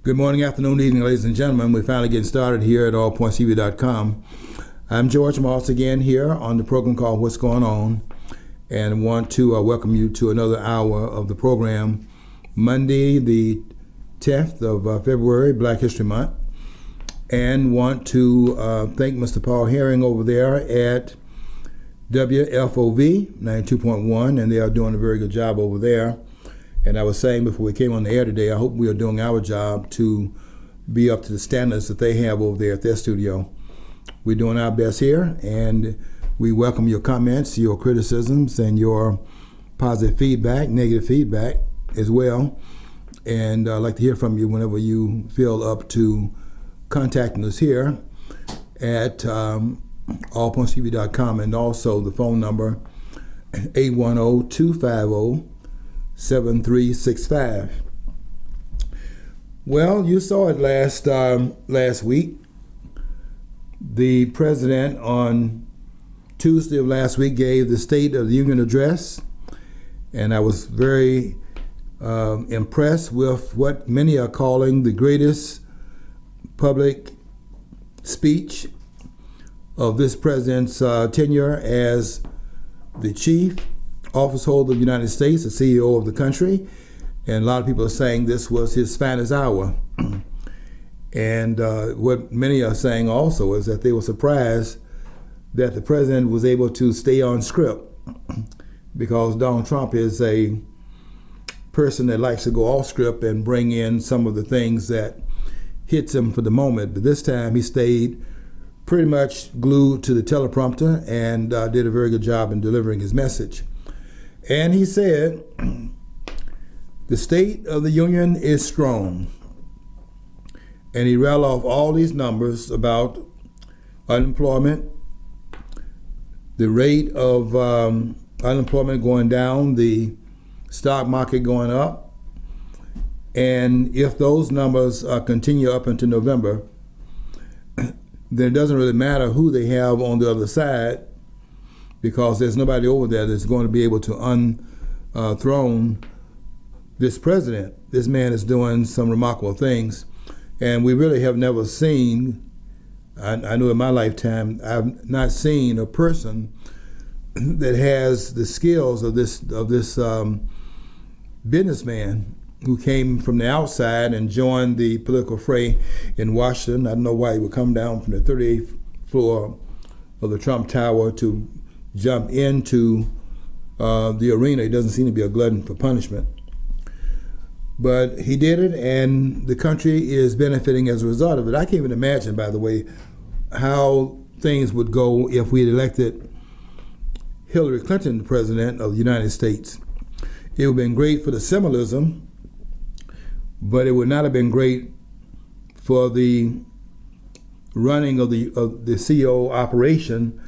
Good morning, afternoon, evening, ladies and gentlemen. We're finally getting started here at allpointstv.com. I'm George Moss again here on the program called What's Going On, and want to welcome you to another hour of the program. Monday, the 10th of February, Black History Month, and want to thank Mr. Paul Herring over there at WFOV 92.1, and they are doing a very good job over there. And I was saying before we came on the air today, I hope we are doing our job to be up to the standards that they have over there at their studio. We're doing our best here, and we welcome your comments, your criticisms, and your positive feedback, negative feedback as well. And I'd like to hear from you whenever you feel up to contacting us here at allpointstv.com, and also the phone number 810-250-7365. Well, you saw it last week. The president on Tuesday of last week gave the State of the Union address, and I was very impressed with what many are calling the greatest public speech of this president's tenure as the chief office holder of the United States, the CEO of the country. And a lot of people are saying this was his finest hour. And what many are saying also is that they were surprised that the president was able to stay on script, because Donald Trump is a person that likes to go off script and bring in some of the things that hits him for the moment. But this time he stayed pretty much glued to the teleprompter and did a very good job in delivering his message. And he said, the State of the Union is strong. And he rattled off all these numbers about unemployment, the rate of unemployment going down, the stock market going up. And if those numbers continue up into November, then it doesn't really matter who they have on the other side, because there's nobody over there that's going to be able to unthrone this president. This man is doing some remarkable things, and we really have never seen, I know in my lifetime, I've not seen a person that has the skills of this businessman who came from the outside and joined the political fray in Washington. I don't know why he would come down from the 38th floor of the Trump Tower to jump into the arena. He doesn't seem to be a glutton for punishment. But he did it, and the country is benefiting as a result of it. I can't even imagine, by the way, how things would go if we had elected Hillary Clinton the president of the United States. It would have been great for the symbolism, but it would not have been great for the running of the CEO operation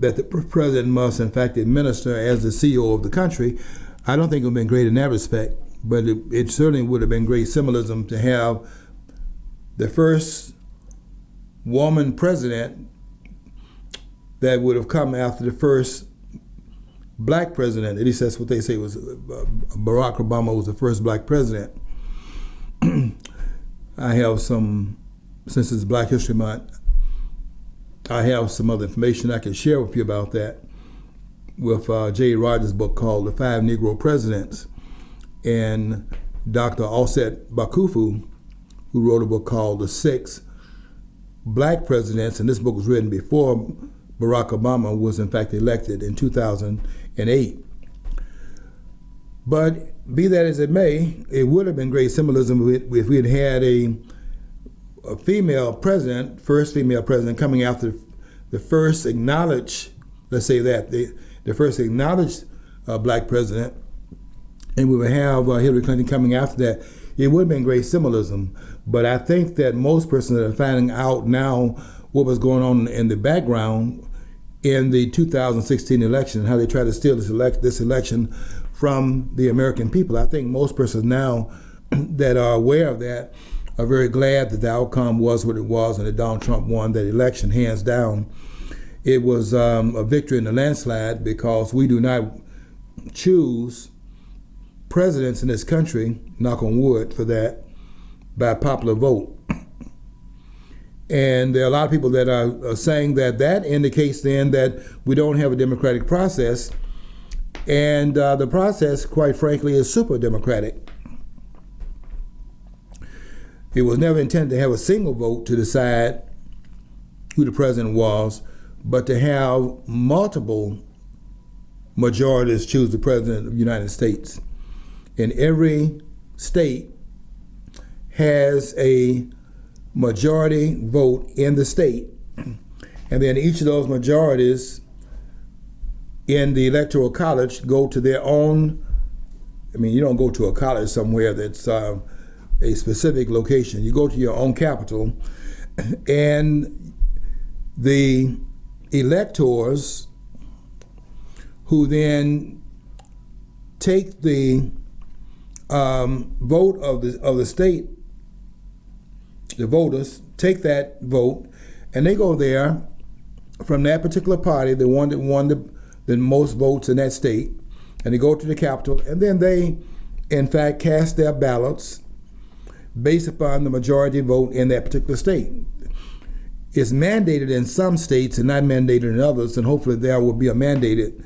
that the president must, in fact, administer as the CEO of the country. I don't think it would have been great in that respect, but it certainly would have been great symbolism to have the first woman president that would have come after the first black president. At least that's what they say was Barack Obama was the first black president. I have some, since it's Black History Month, I have some other information I can share with you about that with J. Rogers' book called The Five Negro Presidents. And Dr. Offset Bakufu, who wrote a book called The Six Black Presidents, and this book was written before Barack Obama was in fact elected in 2008. But be that as it may, it would have been great symbolism if we had had a female president, first female president, coming after the first acknowledged, let's say that, the first acknowledged black president, and we would have Hillary Clinton coming after that. It would have been great symbolism. But I think that most persons that are finding out now what was going on in the background in the 2016 election, how they tried to steal this election from the American people, I think most persons now that are aware of that are very glad that the outcome was what it was and that Donald Trump won that election hands down. It was a victory in the landslide, because we do not choose presidents in this country, knock on wood for that, by popular vote. And there are a lot of people that are saying that indicates then that we don't have a democratic process. And the process, quite frankly, is super democratic. It was never intended to have a single vote to decide who the president was, but to have multiple majorities choose the president of the United States. And every state has a majority vote in the state, and then each of those majorities in the electoral college go to their own. I mean, you don't go to a college somewhere that's a specific location. You go to your own capital, and the electors who then take the vote of the state, the voters take that vote, and they go there from that particular party, the one that won the most votes in that state, and they go to the Capitol, and then they, in fact, cast their ballots based upon the majority vote in that particular state. It's mandated in some states and not mandated in others, and hopefully there will be a mandated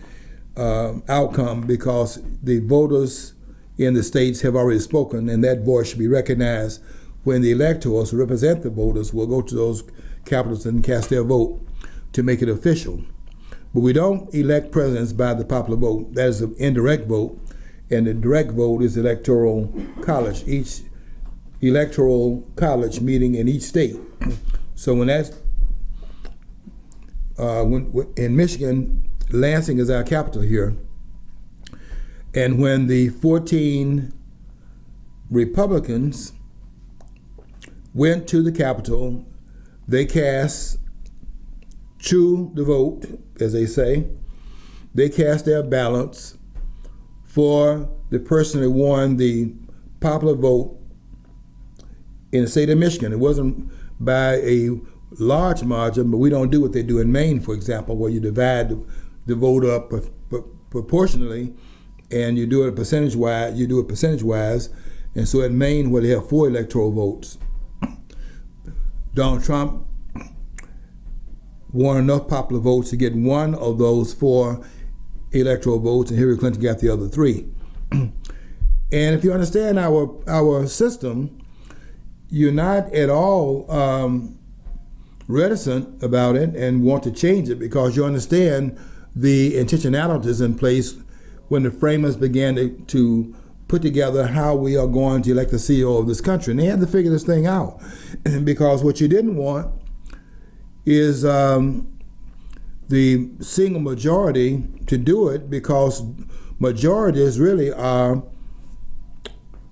outcome, because the voters in the states have already spoken, and that voice should be recognized when the electors who represent the voters will go to those capitals and cast their vote to make it official. But we don't elect presidents by the popular vote. That is an indirect vote, and the direct vote is the electoral college, each electoral college meeting in each state. So when that's, in Michigan, Lansing is our capital here, and when the 14 Republicans went to the Capitol, they cast to the vote, as they say. They cast their ballots for the person that won the popular vote in the state of Michigan. It wasn't by a large margin, but we don't do what they do in Maine, for example, where you divide the vote up proportionally, and you do it percentage-wise. And so in Maine, where they have 4 electoral votes, Donald Trump won enough popular votes to get one of those 4 electoral votes, and Hillary Clinton got the other 3. And if you understand our system, you're not at all reticent about it and want to change it, because you understand the intentionalities in place when the framers began to put together how we are going to elect the CEO of this country. And they had to figure this thing out, because what you didn't want is the single majority to do it, because majorities really are,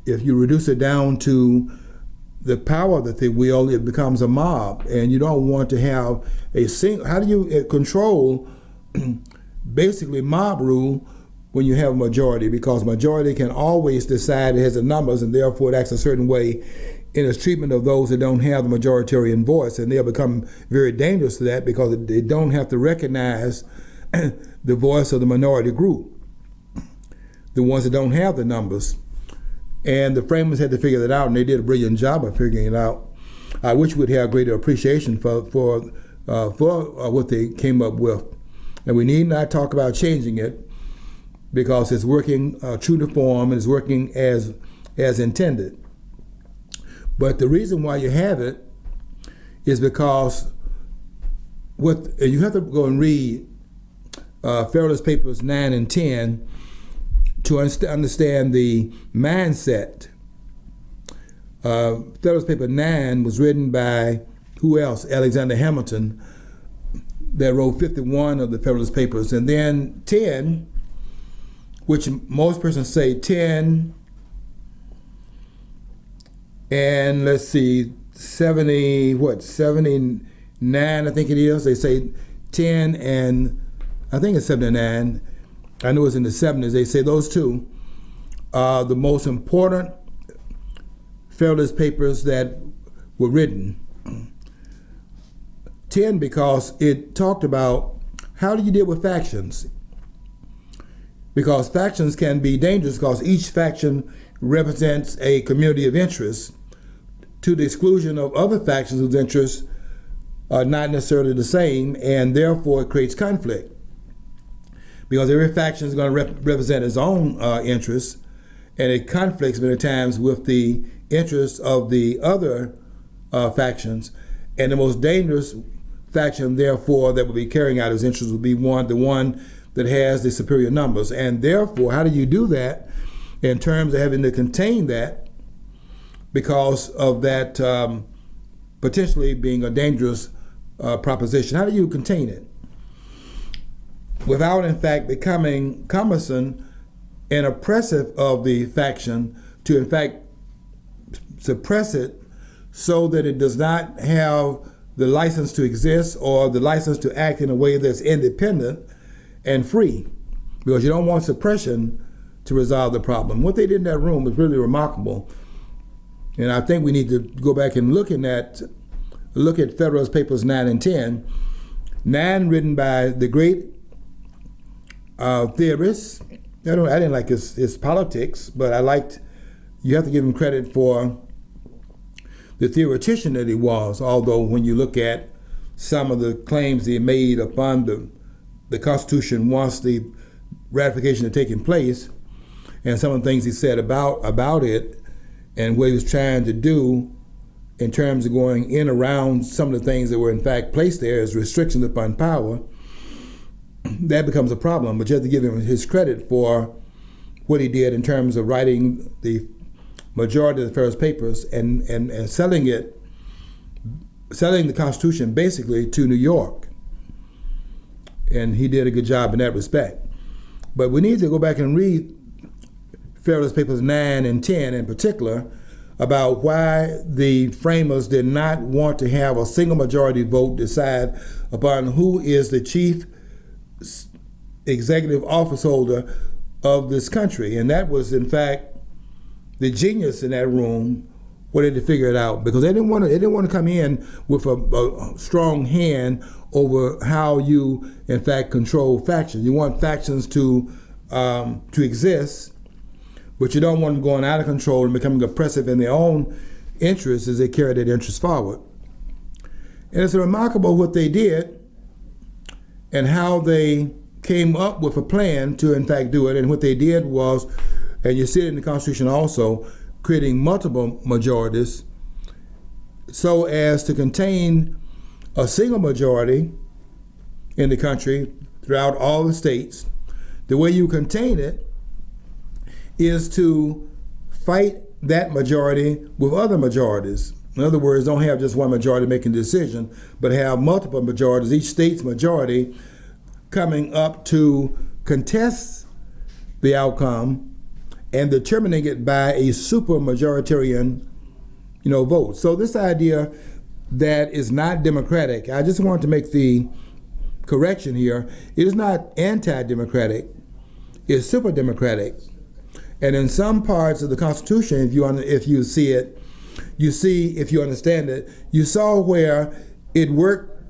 if you reduce it down to the power that they wield, it becomes a mob. And you don't want to have a single, how do you control basically mob rule when you have a majority? Because majority can always decide it has the numbers, and therefore it acts a certain way in its treatment of those that don't have the majoritarian voice, and they'll become very dangerous to that, because they don't have to recognize the voice of the minority group, the ones that don't have the numbers. And the framers had to figure that out, and they did a brilliant job of figuring it out. I wish we'd have greater appreciation for what they came up with. And we need not talk about changing it, because it's working true to form and it's working as intended. But the reason why you have it is because you have to go and read Federalist Papers 9 and 10 to understand the mindset. Federalist Paper 9 was written by, who else? Alexander Hamilton, that wrote 51 of the Federalist Papers. And then 10, which most persons say 10 and 79, I think it is. They say 10 and I think it's 79. I know it's in the 70s. They say those two are the most important Federalist Papers that were written. 10 because it talked about how do you deal with factions, because factions can be dangerous, because each faction represents a community of interest to the exclusion of other factions whose interests are not necessarily the same, and therefore it creates conflict. Because every faction is going to represent its own interests, and it conflicts many times with the interests of the other factions. And the most dangerous faction, therefore, that will be carrying out its interests will be the one that has the superior numbers. And therefore, how do you do that in terms of having to contain that, because of that potentially being a dangerous proposition? How do you contain it without, in fact, becoming cumbersome and oppressive of the faction, to, in fact, suppress it so that it does not have the license to exist or the license to act in a way that's independent and free? Because you don't want suppression to resolve the problem. What they did in that room was really remarkable. And I think we need to go back and look at Federalist Papers 9 and 10. 9 written by the great theorist. I didn't like his politics, but you have to give him credit for the theoretician that he was, although when you look at some of the claims he made upon the Constitution once the ratification had taken place, and some of the things he said about it, and what he was trying to do in terms of going in around some of the things that were in fact placed there as restrictions upon power, that becomes a problem. But you have to give him his credit for what he did in terms of writing the majority of the Federalist Papers and selling the Constitution basically to New York. And he did a good job in that respect. But we need to go back and read Federalist Papers 9 and 10 in particular, about why the framers did not want to have a single majority vote decide upon who is the chief executive office holder of this country. And that was, in fact, the genius in that room wanted to figure it out, because they didn't want to come in with a strong hand over how you, in fact, control factions. You want factions to exist, but you don't want them going out of control and becoming oppressive in their own interests as they carry their interests forward. And it's remarkable what they did and how they came up with a plan to, in fact, do it. And what they did was, and you see it in the Constitution also, creating multiple majorities so as to contain a single majority in the country throughout all the states. The way you contain it is to fight that majority with other majorities. In other words, don't have just one majority making a decision, but have multiple majorities, each state's majority coming up to contest the outcome and determining it by a super majoritarian, vote. So this idea that is not democratic, I just want to make the correction here. It is not anti-democratic, it's super democratic. And in some parts of the Constitution, if you see it, if you understand it, you saw where it worked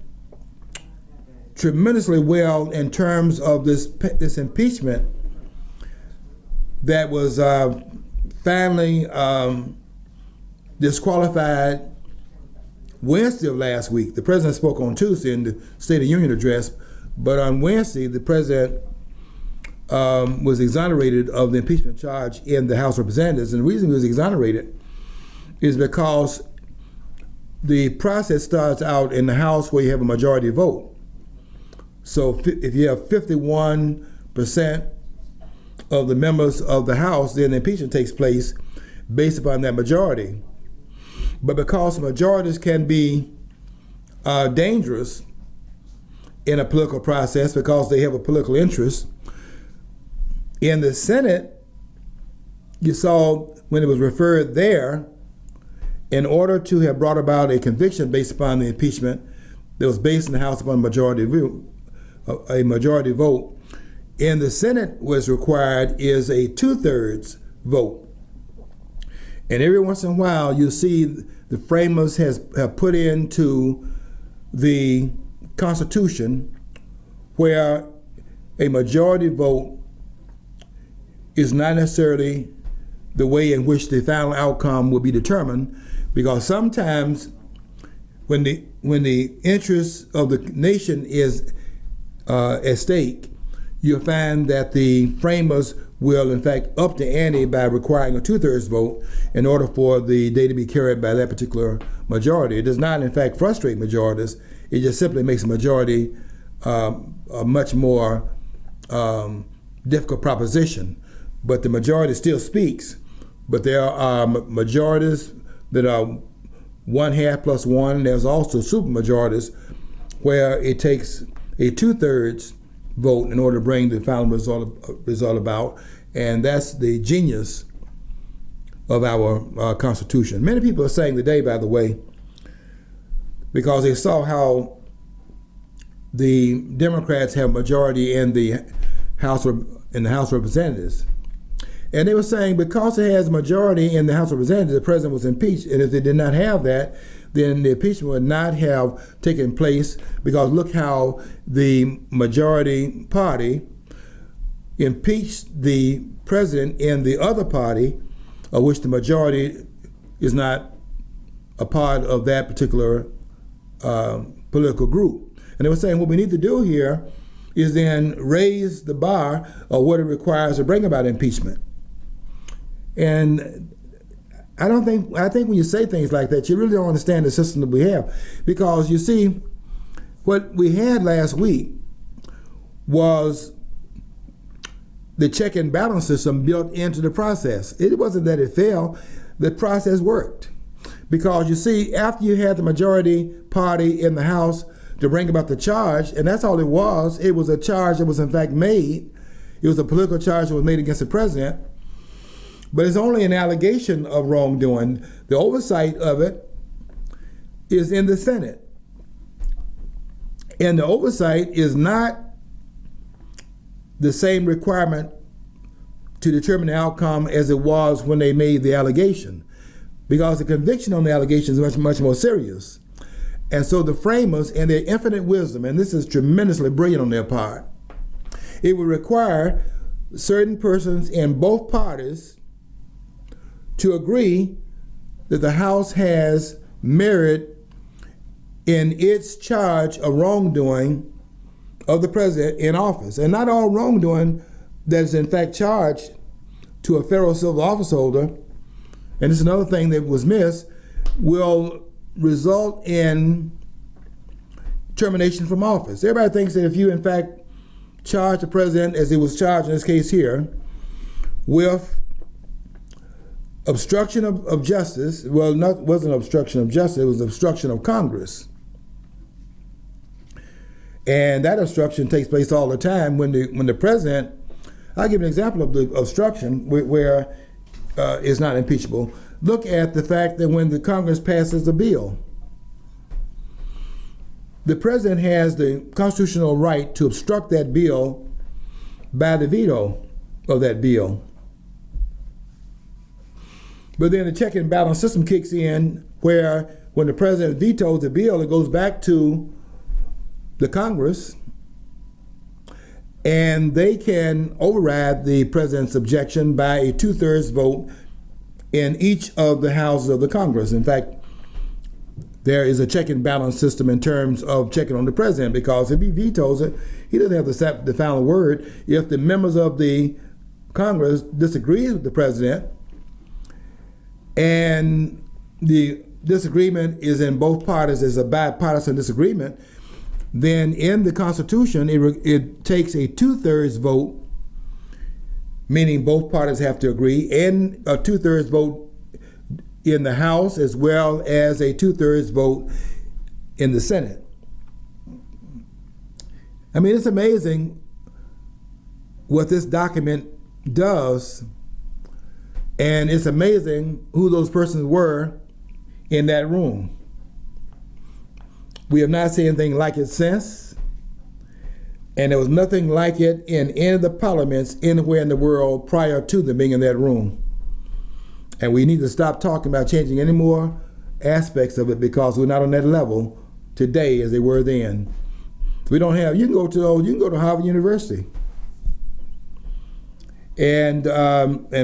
tremendously well in terms of this impeachment that was finally disqualified Wednesday of last week. The president spoke on Tuesday in the State of the Union address, but on Wednesday, the president was exonerated of the impeachment charge in the House of Representatives. And the reason he was exonerated is because the process starts out in the House where you have a majority vote. So if you have 51% of the members of the House, then the impeachment takes place based upon that majority. But because majorities can be dangerous in a political process because they have a political interest, in the Senate, you saw when it was referred there, in order to have brought about a conviction based upon the impeachment that was based in the House upon a majority vote, in the Senate what's required is a 2/3 vote. And every once in a while, you see the framers have put into the Constitution where a majority vote is not necessarily the way in which the final outcome will be determined, because sometimes when the interest of the nation is at stake, you'll find that the framers will in fact up the ante by requiring a 2/3 vote in order for the day to be carried by that particular majority. It does not in fact frustrate majorities. It just simply makes a majority a much more difficult proposition. But the majority still speaks. But there are majorities that are 1/2 plus 1. There's also super majorities where it takes a 2/3 vote in order to bring the final result about, and that's the genius of our Constitution. Many people are saying today, by the way, because they saw how the Democrats have majority in the House of Representatives, and they were saying because it has majority in the House of Representatives, the president was impeached, and if they did not have that, then the impeachment would not have taken place, because look how the majority party impeached the president in the other party, of which the majority is not a part of that particular political group. And they were saying what we need to do here is then raise the bar of what it requires to bring about impeachment. And I think when you say things like that, you really don't understand the system that we have. Because you see, what we had last week was the check and balance system built into the process. It wasn't that it failed, the process worked. Because you see, after you had the majority party in the House to bring about the charge, and that's all it was a charge that was in fact made. It was a political charge that was made against the president. But it's only an allegation of wrongdoing. The oversight of it is in the Senate. And the oversight is not the same requirement to determine the outcome as it was when they made the allegation, because the conviction on the allegation is much more serious. And so the framers, in their infinite wisdom, and this is tremendously brilliant on their part, it would require certain persons in both parties to agree that the House has merit in its charge of wrongdoing of the president in office. And not all wrongdoing that is in fact charged to a federal civil office holder, and it's another thing that was missed, will result in termination from office. Everybody thinks that if you in fact charge the president, as he was charged in this case here, with obstruction of justice, well, it wasn't obstruction of justice, it was obstruction of Congress. And that obstruction takes place all the time when the president, I'll give an example of the obstruction where it's not impeachable. Look at the fact that when the Congress passes a bill, the president has the constitutional right to obstruct that bill by the veto of that bill. But then the check and balance system kicks in, where when the president vetoes the bill, it goes back to the Congress, and they can override the president's objection by a 2/3 vote in each of the houses of the Congress. In fact, there is a check and balance system in terms of checking on the president, because if he vetoes it, he doesn't have the final word. If the members of the Congress disagree with the president, and the disagreement is in both parties, is a bipartisan disagreement, then in the Constitution, it takes a 2/3 vote, meaning both parties have to agree, and a 2/3 vote in the House, as well as a 2/3 vote in the Senate. I mean, it's amazing what this document does, and it's amazing who those persons were in that room. We have not seen anything like it since, and there was nothing like it in any of the parliaments anywhere in the world prior to them being in that room. And we need to stop talking about changing any more aspects of it, because we're not on that level today as they were then. We don't have. You can go to Harvard University and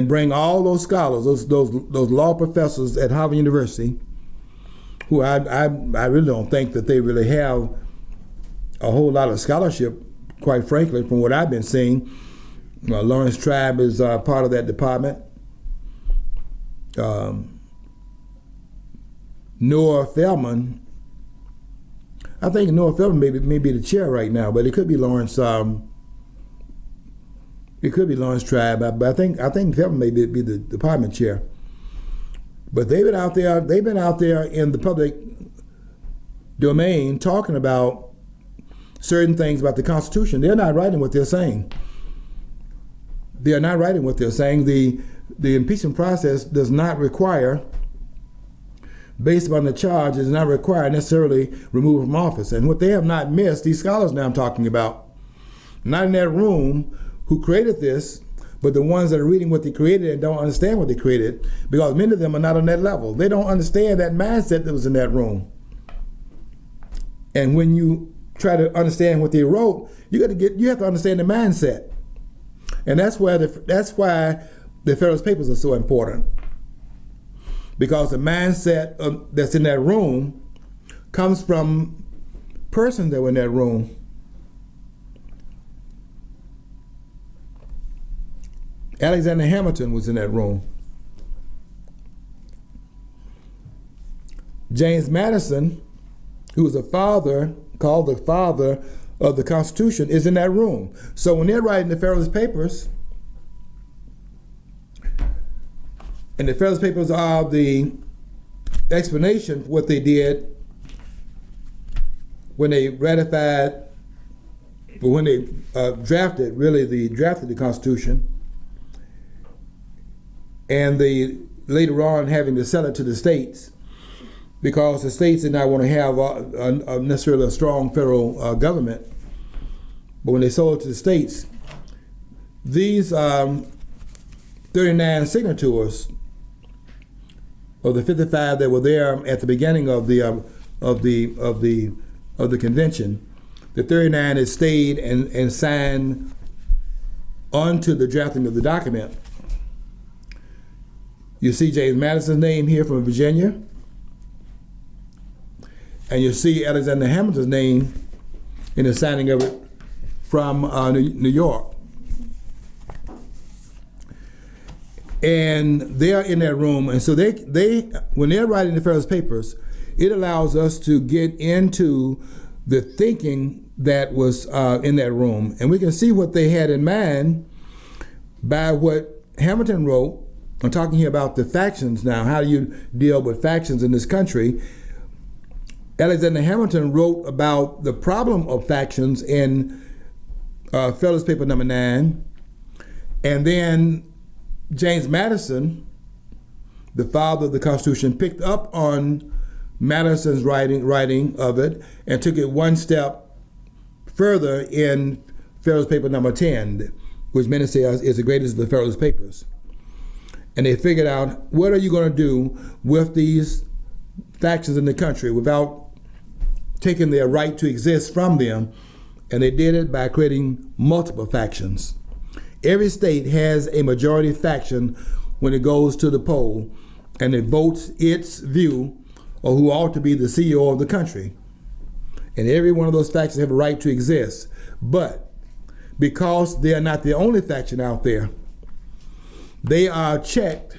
bring all those scholars, those law professors at Harvard University, who I really don't think that they really have a whole lot of scholarship, quite frankly, from what I've been seeing. Lawrence Tribe is part of that department. Noah Feldman, I think Noah Feldman may be the chair right now, but it could be Lawrence. It could be Lawrence Tribe, but I think Feldman may be the department chair. But they've been out there. They've been out there in the public domain talking about certain things about the Constitution. They're not writing what they're saying. They are not writing what they're saying. The impeachment process does not require, based upon the charge, does not require necessarily removal from office. And what they have not missed, these scholars now I'm talking about, not in that room, who created this, but the ones that are reading what they created and don't understand what they created, because many of them are not on that level. They don't understand that mindset that was in that room. And when you try to understand what they wrote, you have to understand the mindset. And that's why the Federalist Papers are so important. Because the mindset that's in that room comes from persons that were in that room. Alexander Hamilton was in that room. James Madison, who was called the father of the Constitution, is in that room. So when they're writing the Federalist Papers, and the Federalist Papers are the explanation for what they did when they drafted the Constitution, and they later on having to sell it to the states, because the states did not want to have necessarily a strong federal government. But when they sold it to the states, these 39 signatories of the 55 that were there at the beginning of the convention, the 39 had stayed and signed onto the drafting of the document. You see James Madison's name here from Virginia, and you see Alexander Hamilton's name in the signing of it from New York. And they're in that room, and so they when they're writing the Federalist Papers, it allows us to get into the thinking that was in that room, and we can see what they had in mind by what Hamilton wrote. I'm talking here about the factions now. How do you deal with factions in this country? Alexander Hamilton wrote about the problem of factions in Federalist Paper number 9, and then James Madison, the father of the Constitution, picked up on Madison's writing of it and took it one step further in Federalist Paper number 10, which many say is the greatest of the Federalist Papers. And they figured out, what are you going to do with these factions in the country without taking their right to exist from them? And they did it by creating multiple factions. Every state has a majority faction when it goes to the poll, and it votes its view of who ought to be the CEO of the country. And every one of those factions have a right to exist. But because they are not the only faction out there, they are checked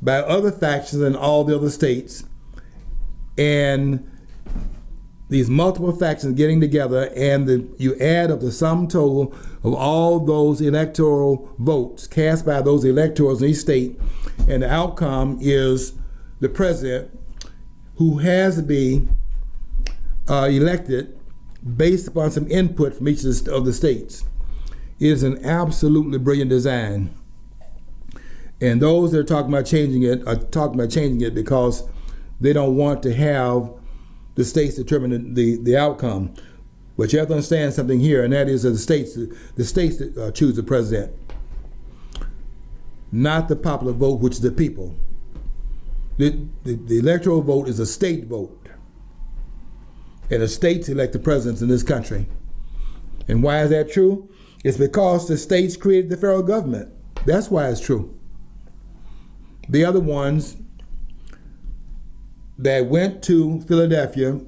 by other factions in all the other states, and these multiple factions getting together, and you add up the sum total of all those electoral votes cast by those electors in each state, and the outcome is the president, who has to be elected based upon some input from each of the states. It is an absolutely brilliant design. And those that are talking about changing it are talking about changing it because they don't want to have the states determine the outcome. But you have to understand something here, and that is that the states that choose the president, not the popular vote, which is the people. The electoral vote is a state vote, and the states elect the presidents in this country. And why is that true? It's because the states created the federal government. That's why it's true. The other ones that went to Philadelphia,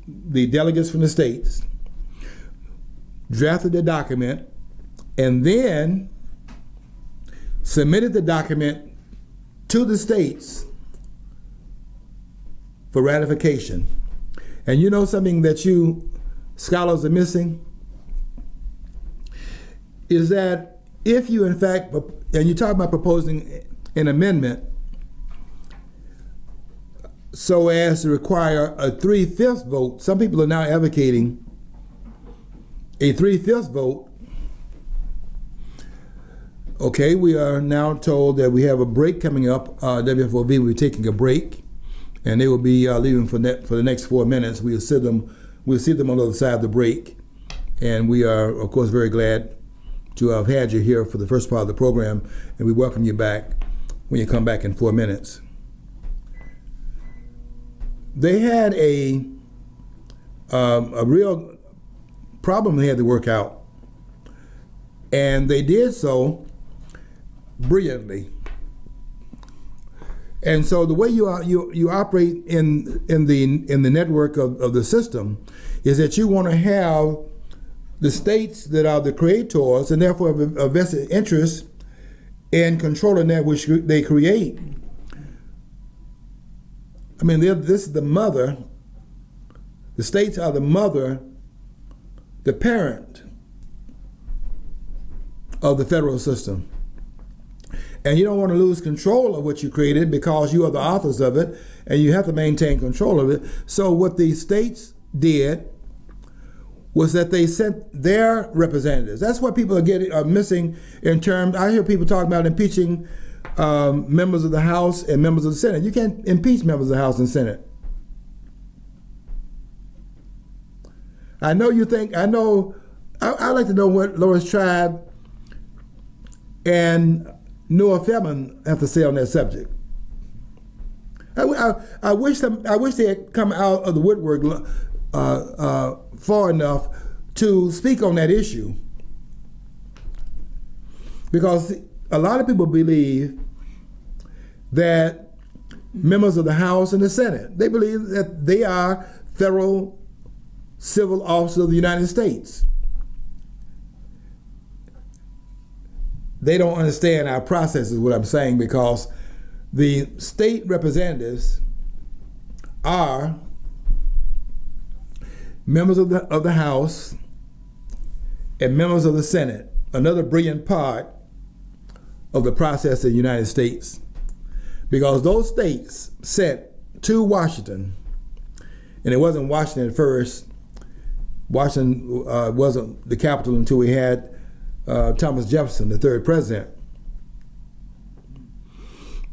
the delegates from the states, drafted the document, and then submitted the document to the states for ratification. And you know something that you scholars are missing? Is that if you in fact, and you talk about proposing an amendment so as to require a 3/5 vote, some people are now advocating a 3/5 vote. Okay, we are now told that we have a break coming up. WFOV will be taking a break, and they will be leaving for the next 4 minutes. We'll see them on the other side of the break, and we are, of course, very glad to have had you here for the first part of the program, and we welcome you back when you come back in 4 minutes. They had a real problem they had to work out, and they did so brilliantly. And so the way you operate in the network of the system is that you want to have the states that are the creators and therefore have a vested interest in controlling that which they create. I mean, this is the mother. The states are the mother, the parent of the federal system. And you don't want to lose control of what you created because you are the authors of it, and you have to maintain control of it. So what the states was that they sent their representatives. That's what people are missing in terms. I hear people talking about impeaching members of the House and members of the Senate. You can't impeach members of the House and Senate. I'd like to know what Loris Tribe and Noah Feldman have to say on that subject. I wish they had come out of the woodwork far enough to speak on that issue, because a lot of people believe that members of the House and the Senate, they believe that they are federal civil officers of the United States. They don't understand our process, is what I'm saying, because the state representatives are members of the House and members of the Senate, another brilliant part of the process of the United States, because those states sent to Washington, and it wasn't Washington at first. Washington wasn't the capital until we had Thomas Jefferson, the third president.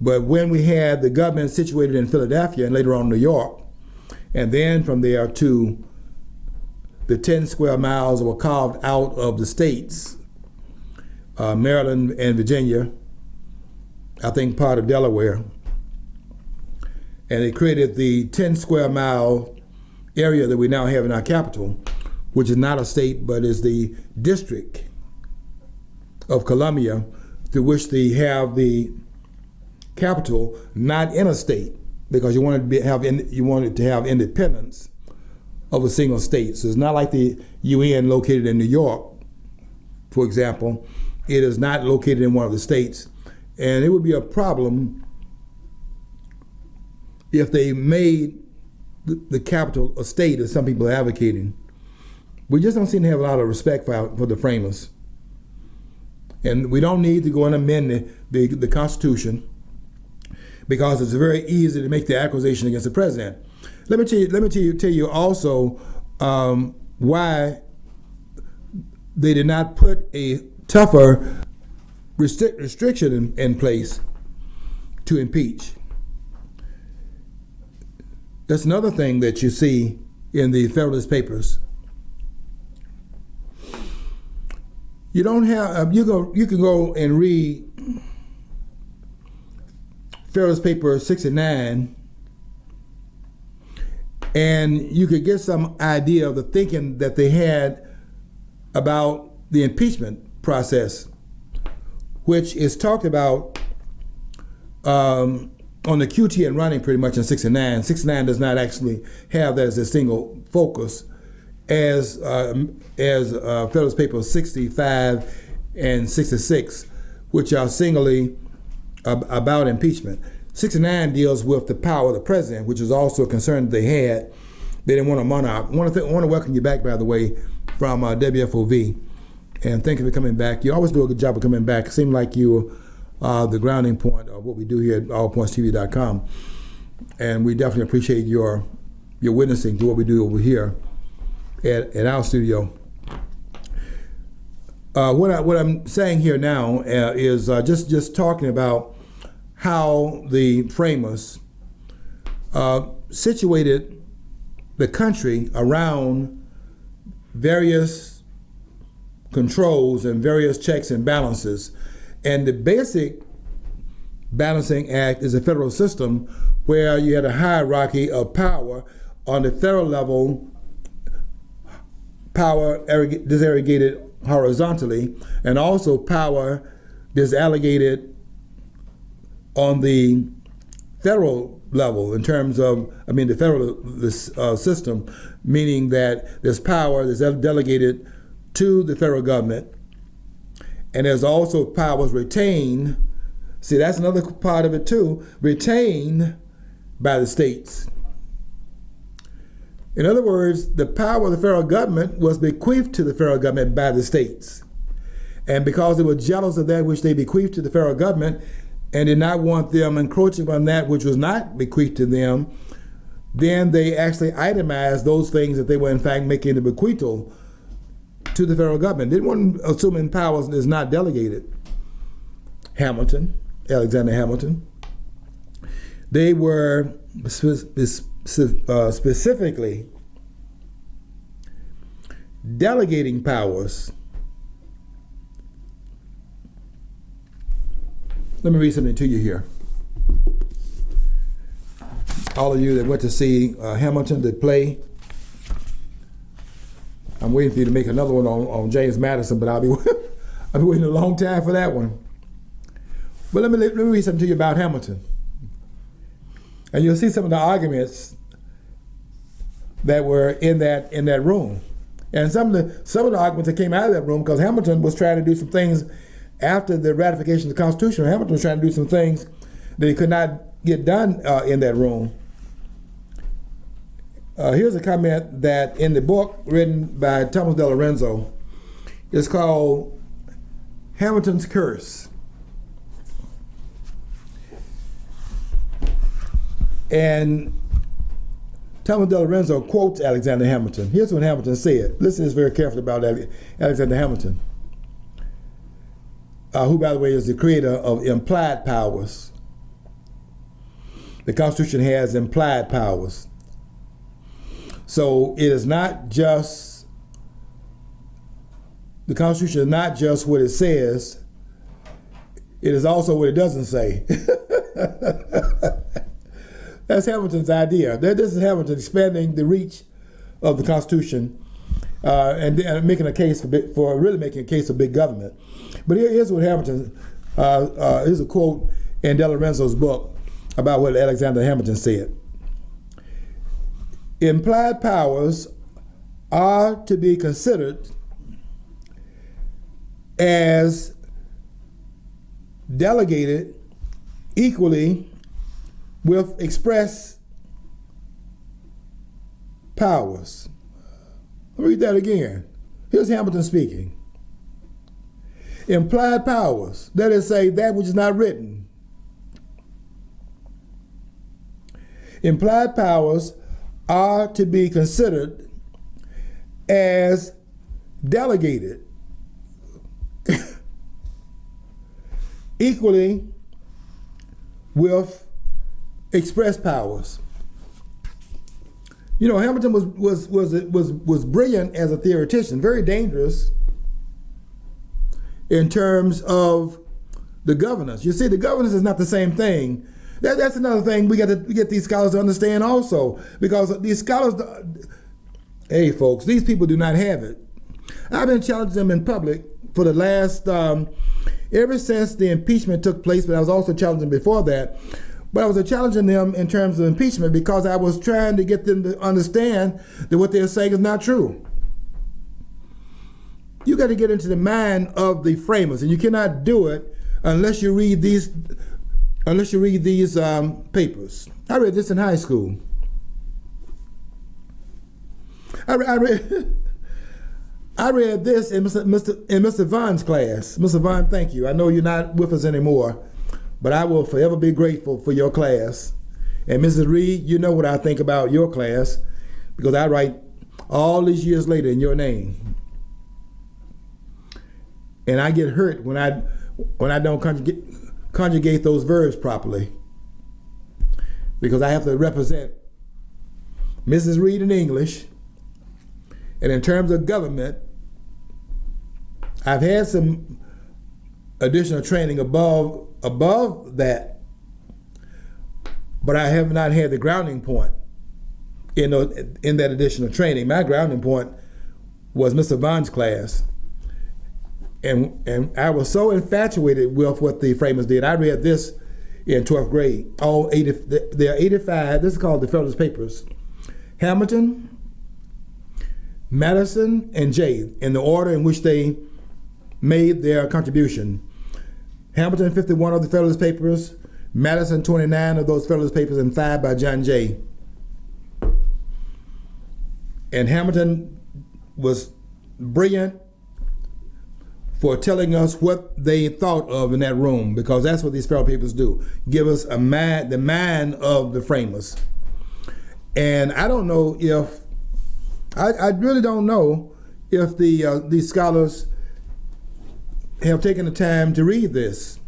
But when we had the government situated in Philadelphia and later on New York, and then from there to the 10 square miles that were carved out of the states, Maryland and Virginia, I think part of Delaware, and it created the 10 square mile area that we now have in our capital, which is not a state but is the District of Columbia, to which they have the capital not in a state, because you wanted to have independence of a single state. So it's not like the UN located in New York, for example. It is not located in one of the states, and it would be a problem if they made the capital a state, as some people are advocating. We just don't seem to have a lot of respect for the framers. And we don't need to go and amend the Constitution, because it's very easy to make the accusation against the president. Let me tell you also why they did not put a tougher restriction in place to impeach. That's another thing that you see in the Federalist Papers. You don't have you can go and read Federalist Paper 69, and you could get some idea of the thinking that they had about the impeachment process, which is talked about on the QT and running pretty much in 69. 69 does not actually have that as a single focus as Federalist Papers 65 and 66, which are singly about impeachment. 69 deals with the power of the president, which is also a concern that they had. They didn't want a monarch. I want to welcome you back, by the way, from WFOV. And thank you for coming back. You always do a good job of coming back. It seemed like you were the grounding point of what we do here at allpointstv.com. And we definitely appreciate your witnessing to what we do over here at our studio. What I'm saying here now is just talking about how the framers situated the country around various controls and various checks and balances. And the basic balancing act is a federal system where you had a hierarchy of power. On the federal level, power disaggregated horizontally, and also power disallocated on the federal level in terms of, the federal system, meaning that there's power that's delegated to the federal government, and there's also powers retained. See, that's another part of it too, retained by the states. In other words, the power of the federal government was bequeathed to the federal government by the states. And because they were jealous of that which they bequeathed to the federal government and did not want them encroaching on that which was not bequeathed to them, then they actually itemized those things that they were in fact making the bequeathal to the federal government. They weren't assuming powers is not delegated. Alexander Hamilton, they were specifically delegating powers. Let me read something to you here. All of you that went to see Hamilton, the play, I'm waiting for you to make another one on James Madison, but I'll be waiting a long time for that one. But let me read something to you about Hamilton. And you'll see some of the arguments that were in that room. And some of the arguments that came out of that room, because Hamilton was trying to do some things after the ratification of the Constitution. Hamilton was trying to do some things that he could not get done in that room. Here's a comment that in the book written by Thomas De Lorenzo. It's called Hamilton's Curse. And Thomas De Lorenzo quotes Alexander Hamilton. Here's what Hamilton said. Listen to this very carefully about Alexander Hamilton, who, by the way, is the creator of implied powers. The Constitution has implied powers. So it is not just, the Constitution is not just what it says, it is also what it doesn't say. That's Hamilton's idea. This is Hamilton expanding the reach of the Constitution and making a case for really making a case for big government. But here's what Hamilton, here's a quote in De Lorenzo's book about what Alexander Hamilton said. Implied powers are to be considered as delegated equally with express powers. Let me read that again. Here's Hamilton speaking. Implied powers, that is, say, that which is not written. Implied powers are to be considered as delegated equally with express powers. You know, Hamilton was brilliant as a theoretician, very dangerous in terms of the governance. You see, the governance is not the same thing. That's another thing we get these scholars to understand also, because these scholars, hey folks, these people do not have it. I've been challenging them in public for the last, ever since the impeachment took place, but I was also challenging before that. But I was challenging them in terms of impeachment because I was trying to get them to understand that what they're saying is not true. You got to get into the mind of the framers, and you cannot do it unless you read these papers. I read this in high school. I read this in Mr. Vaughn's class. Mr. Vaughn, thank you. I know you're not with us anymore, but I will forever be grateful for your class. And Mrs. Reed, you know what I think about your class because I write all these years later in your name. And I get hurt when I don't conjugate those verbs properly because I have to represent Mrs. Reed in English. And in terms of government, I've had some additional training above that, but I have not had the grounding point in that additional training. My grounding point was Mr. Vaughn's class. And I was so infatuated with what the framers did. I read this in 12th grade. There are 85. This is called the Federalist Papers. Hamilton, Madison, and Jay, in the order in which they made their contribution. Hamilton, 51 of the Federalist Papers, Madison, 29 of those Federalist Papers, and 5 by John Jay. And Hamilton was brilliant for telling us what they thought of in that room, because that's what these Federalist Papers do. Give us the mind of the framers. And I don't know if, I really don't know if these scholars have taken the time to read this.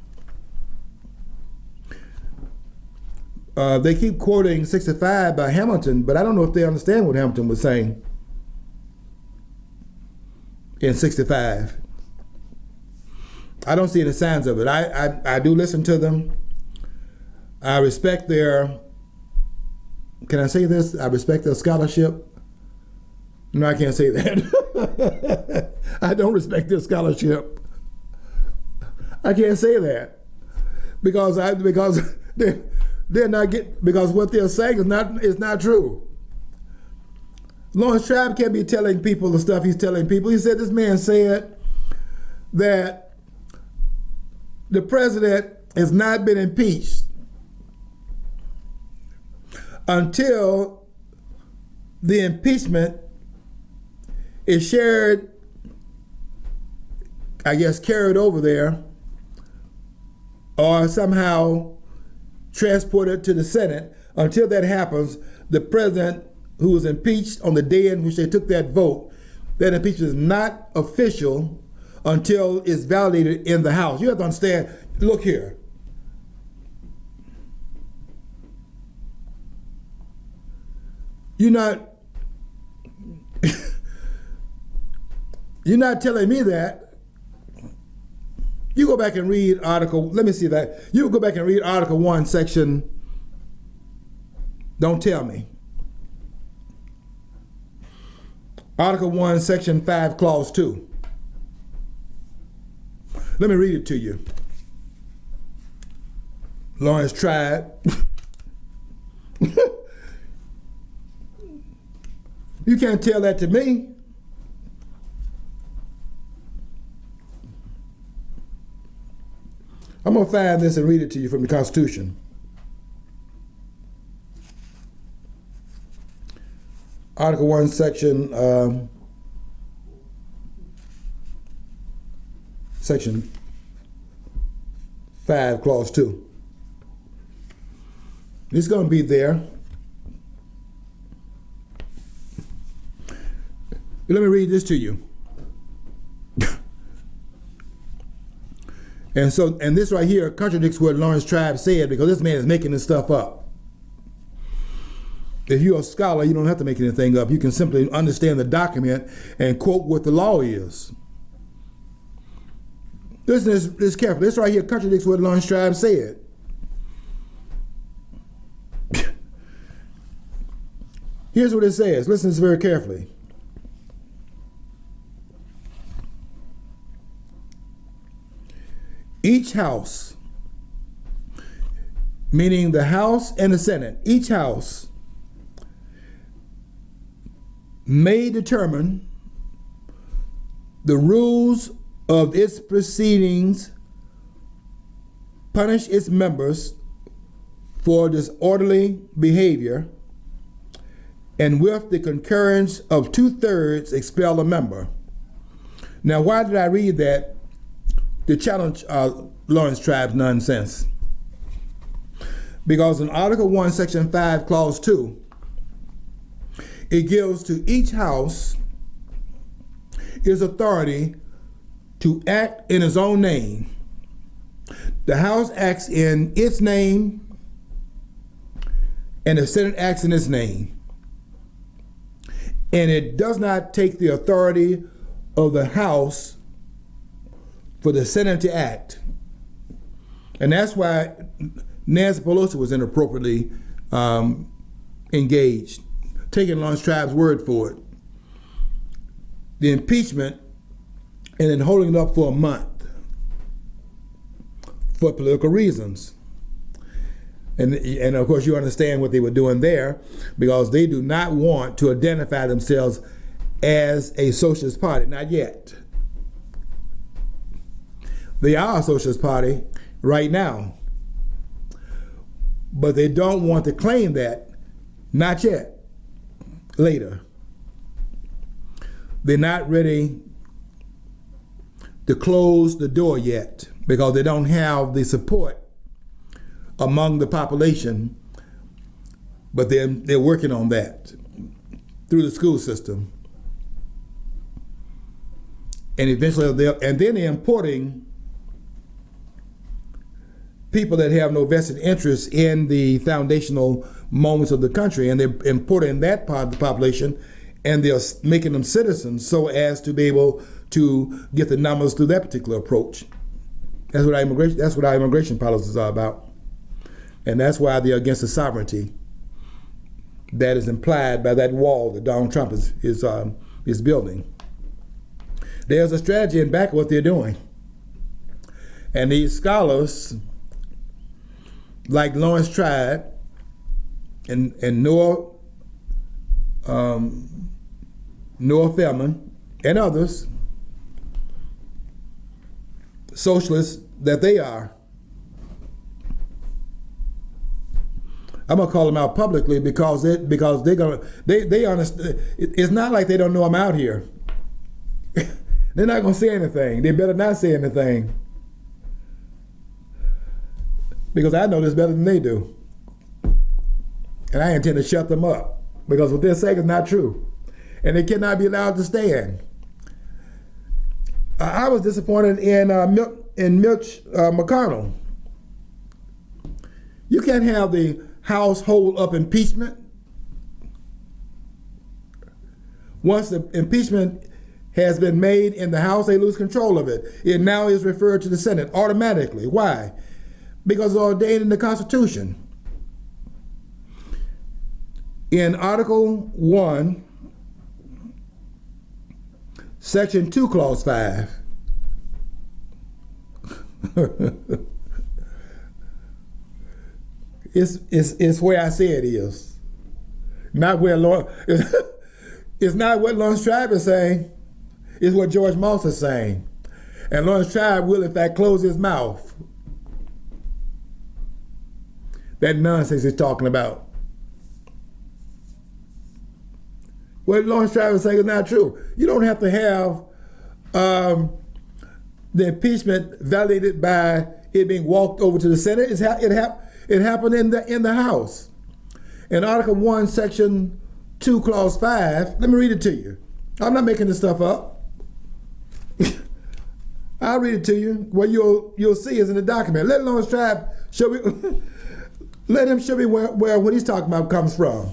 They keep quoting 65 by Hamilton, but I don't know if they understand what Hamilton was saying in 65. I don't see any signs of it. I do listen to them. I respect their, can I say this? I respect their scholarship. No, I can't say that. I don't respect their scholarship. I can't say that because they're not because what they're saying is not true. Lawrence Tribe can't be telling people the stuff he's telling people. He said this man said that the president has not been impeached until the impeachment is shared, I guess, carried over there or somehow transported to the Senate. Until that happens, the president who was impeached on the day in which they took that vote, that impeachment is not official until it's validated in the House. You have to understand, look here. You're not telling me that. You go back and read Article, let me see that. You go back and read Article 1, Section, don't tell me. Article 1, Section 5, Clause 2. Let me read it to you. Lawrence Tribe. You can't tell that to me. I'm going to find this and read it to you from the Constitution. Article 1, Section 5, Clause 2. It's going to be there. Let me read this to you. And this right here contradicts what Lawrence Tribe said, because this man is making this stuff up. If you're a scholar, you don't have to make anything up. You can simply understand the document and quote what the law is. Listen to this carefully. This right here contradicts what Lawrence Tribe said. Here's what it says. Listen to this very carefully. Each house meaning the House and the Senate, each house may determine the rules of its proceedings, punish its members for disorderly behavior, and with the concurrence of 2/3 expel a member. Now, why did I read that? To challenge Lawrence Tribe's nonsense. Because in Article 1, Section 5, Clause 2, it gives to each house its authority to act in its own name. The House acts in its name, and the Senate acts in its name. And it does not take the authority of the House for the Senate to act. And that's why Nancy Pelosi was inappropriately engaged, taking Lawrence Tribe's word for it. The impeachment and then holding it up for a month for political reasons. And of course you understand what they were doing there, because they do not want to identify themselves as a socialist party, not yet. They are a socialist party right now, but they don't want to claim that, not yet, later. They're not ready to close the door yet because they don't have the support among the population, but they're working on that through the school system. And eventually then they're importing people that have no vested interest in the foundational moments of the country, and they're importing that part of the population, and they're making them citizens so as to be able to get the numbers through that particular approach. That's what our immigration policies are about. And that's why they're against the sovereignty that is implied by that wall that Donald Trump is building. There's a strategy in back of what they're doing. And these scholars, like Lawrence Tribe and Noah Feldman and others, socialists that they are, I'm gonna call them out publicly because they understand. It's not like they don't know I'm out here. They're not gonna say anything. They better not say anything, because I know this better than they do, and I intend to shut them up because what they're saying is not true, and they cannot be allowed to stand. I was disappointed in Mitch McConnell. You can't have the House hold up impeachment. Once the impeachment has been made in the House, they lose control of it. It now is referred to the Senate automatically. Why? Because it's ordained in the Constitution. In Article 1, Section 2, Clause 5, it's where I say it is. Not where it's not what Lawrence Tribe is saying. It's what George Moss is saying. And Lawrence Tribe will in fact close his mouth. That nonsense he's talking about. What Lawrence Tribe is saying is not true. You don't have to have the impeachment validated by it being walked over to the Senate. It happened in the House. In Article 1, Section 2, Clause 5, let me read it to you. I'm not making this stuff up. I'll read it to you. What you'll see is in the document. Let Lawrence Tribe show me. Let him show me where what he's talking about comes from.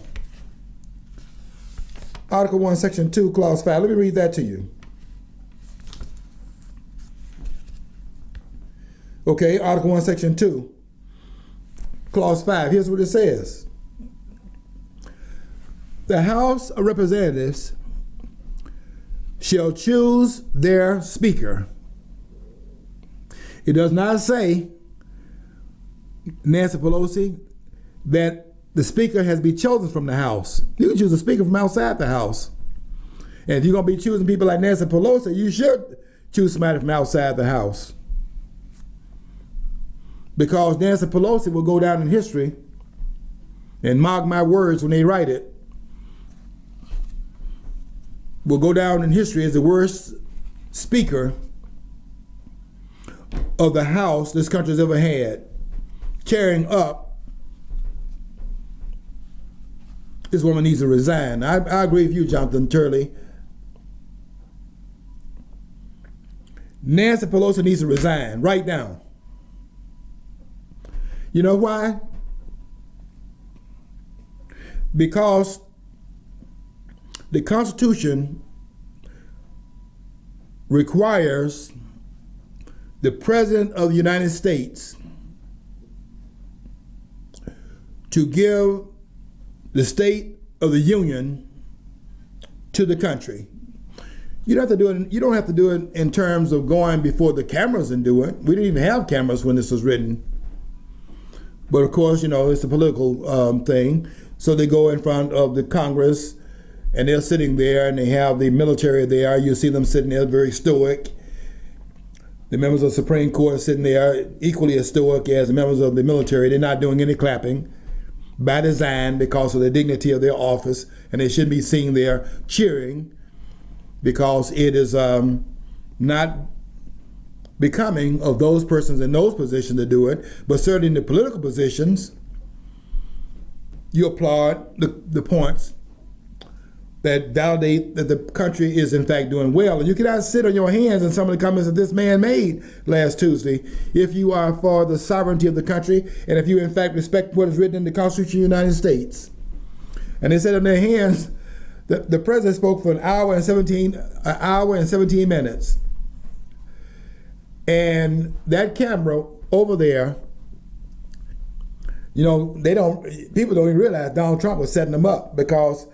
Article 1, Section 2, Clause 5. Let me read that to you. Okay, Article 1, Section 2, Clause 5. Here's what it says. The House of Representatives shall choose their Speaker. It does not say Nancy Pelosi, that the speaker has been chosen from the House. You can choose a speaker from outside the House. And if you're going to be choosing people like Nancy Pelosi, you should choose somebody from outside the House. Because Nancy Pelosi will go down in history, and mark my words when they write it, will go down in history as the worst speaker of the House this country's ever had. Carrying up, this woman needs to resign. I agree with you, Jonathan Turley. Nancy Pelosi needs to resign right now. You know why? Because the Constitution requires the President of the United States to give the State of the Union to the country. You don't have to do it in terms of going before the cameras and do it. We didn't even have cameras when this was written. But of course, it's a political thing. So they go in front of the Congress, and they're sitting there, and they have the military there. You see them sitting there very stoic. The members of the Supreme Court are sitting there equally as stoic as the members of the military. They're not doing any clapping by design because of the dignity of their office, and they shouldn't be seen there cheering because it is not becoming of those persons in those positions to do it. But certainly in the political positions, you applaud the points that validate that the country is in fact doing well. And you cannot sit on your hands in some of the comments that this man made last Tuesday if you are for the sovereignty of the country and if you in fact respect what is written in the Constitution of the United States. And they said on their hands that the president spoke for an hour and 17 minutes. And that camera over there, people don't even realize Donald Trump was setting them up, because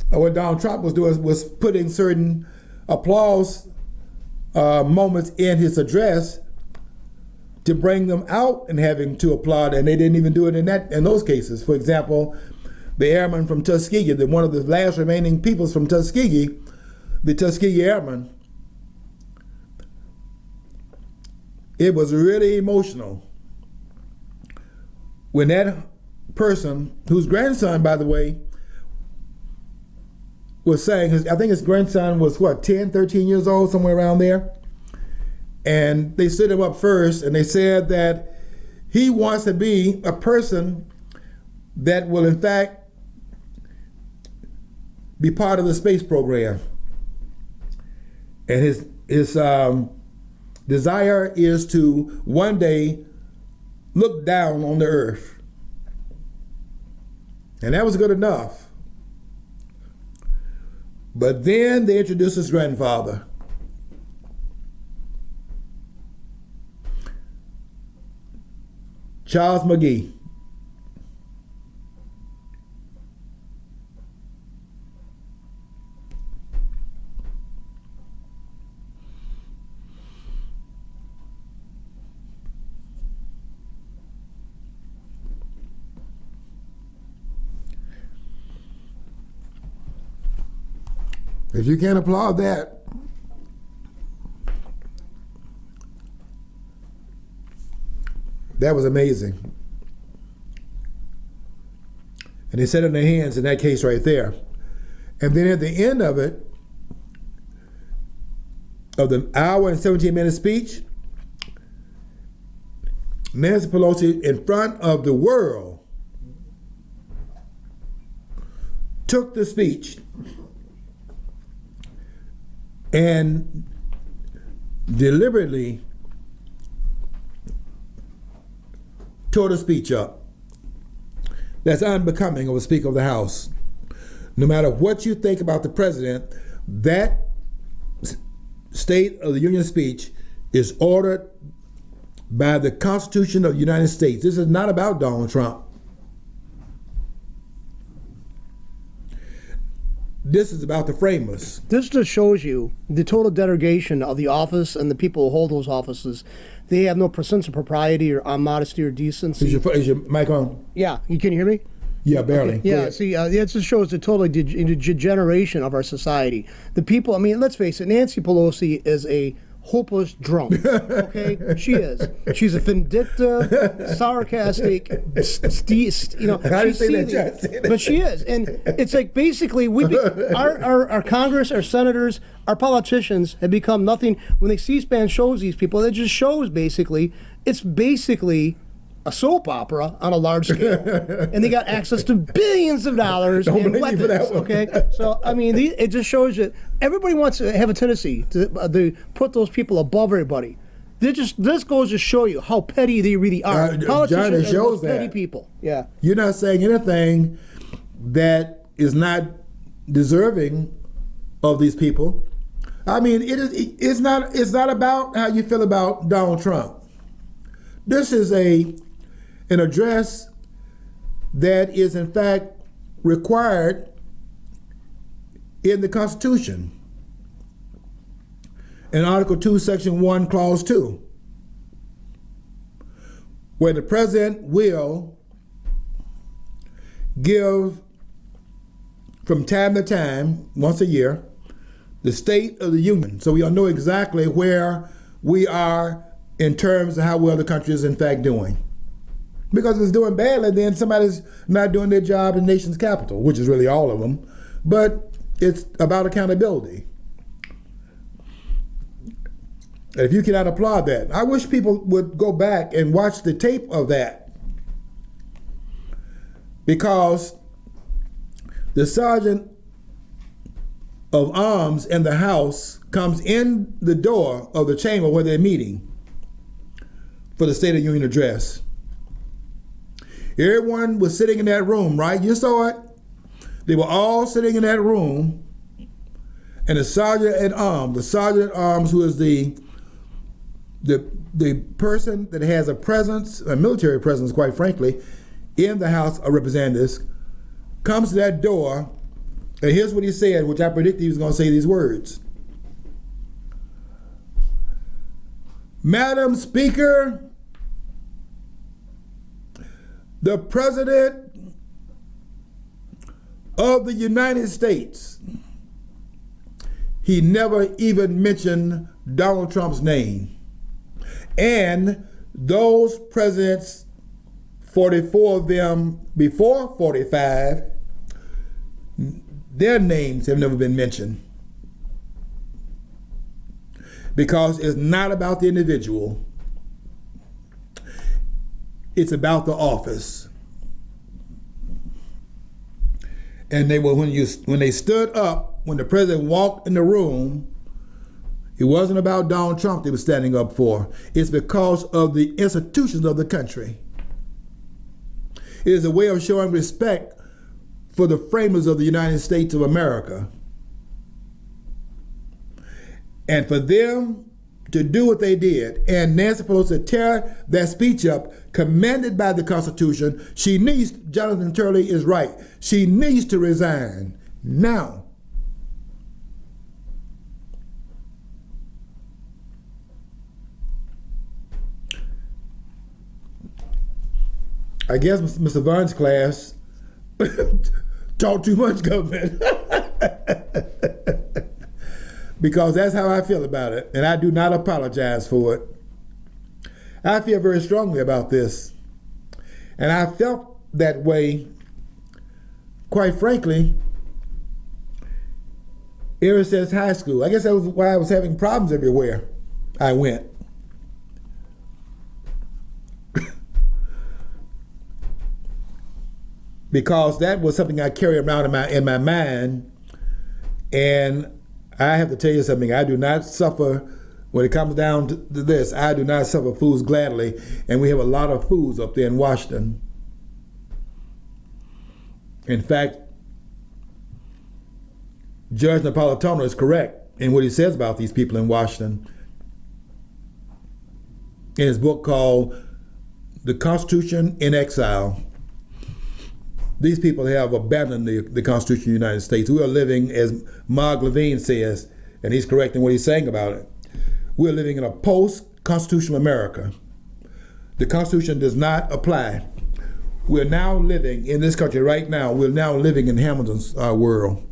what Donald Trump was doing was putting certain applause moments in his address to bring them out and having to applaud, and they didn't even do it in those cases. For example, the airman from Tuskegee, one of the last remaining peoples from Tuskegee, the Tuskegee Airmen, it was really emotional when that person, whose grandson, by the way, was saying, I think his grandson was 10, 13 years old, somewhere around there. And they stood him up first, and they said that he wants to be a person that will in fact be part of the space program. And his desire is to one day look down on the earth. And that was good enough. But then they introduced his grandfather. Charles McGee. If you can't applaud that, that was amazing. And they sat on their hands in that case right there. And then at the end of it, of the hour and 17-minute speech, Nancy Pelosi, in front of the world, took the speech and deliberately tore the speech up. That's unbecoming of a Speaker of the House. No matter what you think about the president, that State of the Union speech is ordered by the Constitution of the United States. This is not about Donald Trump. this is about the framers. This just shows you the total derogation of the office and the people who hold those offices. They have no sense of propriety or modesty or decency. Is your mic on? Yeah, can you hear me? Yeah, barely. Okay. Yeah, see, it just shows the total degeneration of our society. The people, I mean, let's face it, Nancy Pelosi is a hopeless drunk. Okay, she is. She's a vindictive, sarcastic, you know. I didn't she's say seething, that. but she is, and it's like basically our Congress, our senators, our politicians have become nothing. When they C-SPAN shows these people, it just shows it's basically a soap opera on a large scale, and they got access to billions of dollars in weapons. Okay, so I mean, it just shows you everybody wants to have a tendency to put those people above everybody. This goes to show you how petty they really are. Politicians are petty people. Yeah, you're not saying anything that is not deserving of these people. I mean, it's not about how you feel about Donald Trump. This is an address that is in fact required in the Constitution. In Article 2, Section 1, Clause 2, where the president will give from time to time, once a year, the State of the Union. So we all know exactly where we are in terms of how well the country is in fact doing. Because if it's doing badly, then somebody's not doing their job in the nation's capital, which is really all of them. But it's about accountability. And if you cannot applaud that, I wish people would go back and watch the tape of that. Because the sergeant of arms in the House comes in the door of the chamber where they're meeting for the State of the Union address. Everyone was sitting in that room, right? You saw it. They were all sitting in that room, and the sergeant at arms, who is the person that has a presence, a military presence, quite frankly, in the House of Representatives, comes to that door, and here's what he said, which I predicted he was going to say these words. Madam Speaker, the President of the United States, he never even mentioned Donald Trump's name. And those presidents, 44 of them before 45, their names have never been mentioned. Because it's not about the individual. It's about the office. And when they stood up, when the president walked in the room, it wasn't about Donald Trump they were standing up for. It's because of the institutions of the country. It is a way of showing respect for the framers of the United States of America. And for them to do what they did, and Nancy Pelosi to tear that speech up, commanded by the Constitution, Jonathan Turley is right. She needs to resign now. I guess Mr. Vaughn's class taught too much government. Because that's how I feel about it, and I do not apologize for it. I feel very strongly about this, and I felt that way, quite frankly, ever since high school. I guess that was why I was having problems everywhere I went. Because that was something I carry around in my mind, and I have to tell you something. I do not suffer, when it comes down to this, I do not suffer fools gladly, and we have a lot of fools up there in Washington. In fact, Judge Napolitano is correct in what he says about these people in Washington. In his book called The Constitution in Exile. these people have abandoned the Constitution of the United States. We are living, as Mark Levine says, and he's correct in what he's saying about it, we're living in a post-constitutional America. The Constitution does not apply. We're now living in this country right now. We're now living in Hamilton's world.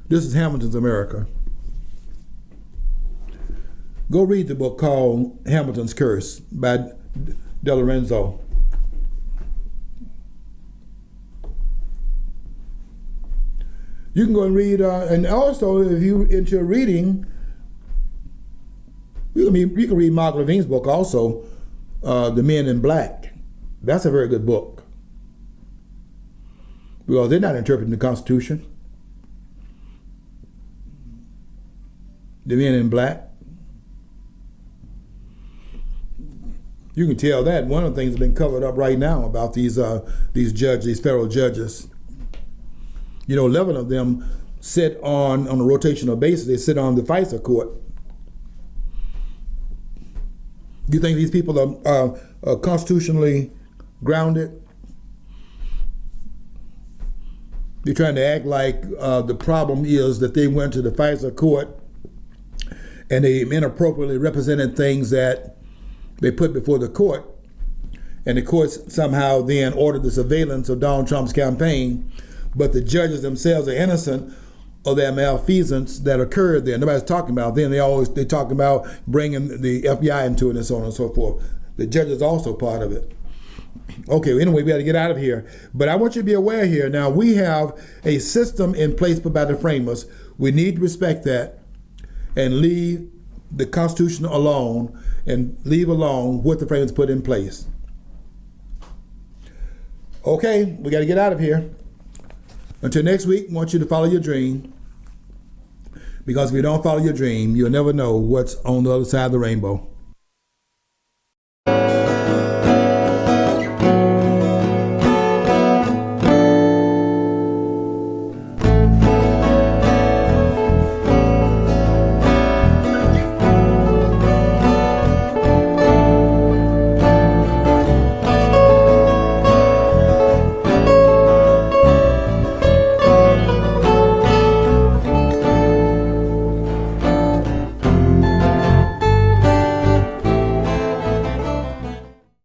This is Hamilton's America. Go read the book called Hamilton's Curse by De Lorenzo. You can go and read, and also if you're into reading, you can read Mark Levine's book also, The Men in Black. That's a very good book. Because they're not interpreting the Constitution. The Men in Black. You can tell that one of the things that's been covered up right now about these judges, these federal judges. 11 of them sit on a rotational basis. They sit on the FISA court. Do you think these people are constitutionally grounded? You're trying to act like the problem is that they went to the FISA court and they inappropriately represented things that they put before the court, and the courts somehow then ordered the surveillance of Donald Trump's campaign, but the judges themselves are innocent of that malfeasance that occurred there. Nobody's talking about it. Then they talk about bringing the FBI into it and so on and so forth. The judge is also part of it. Okay, anyway, we got to get out of here. But I want you to be aware here. Now, we have a system in place put by the framers. We need to respect that and leave the Constitution alone and leave alone what the framers put in place. Okay, we got to get out of here. Until next week, I want you to follow your dream. Because if you don't follow your dream, you'll never know what's on the other side of the rainbow.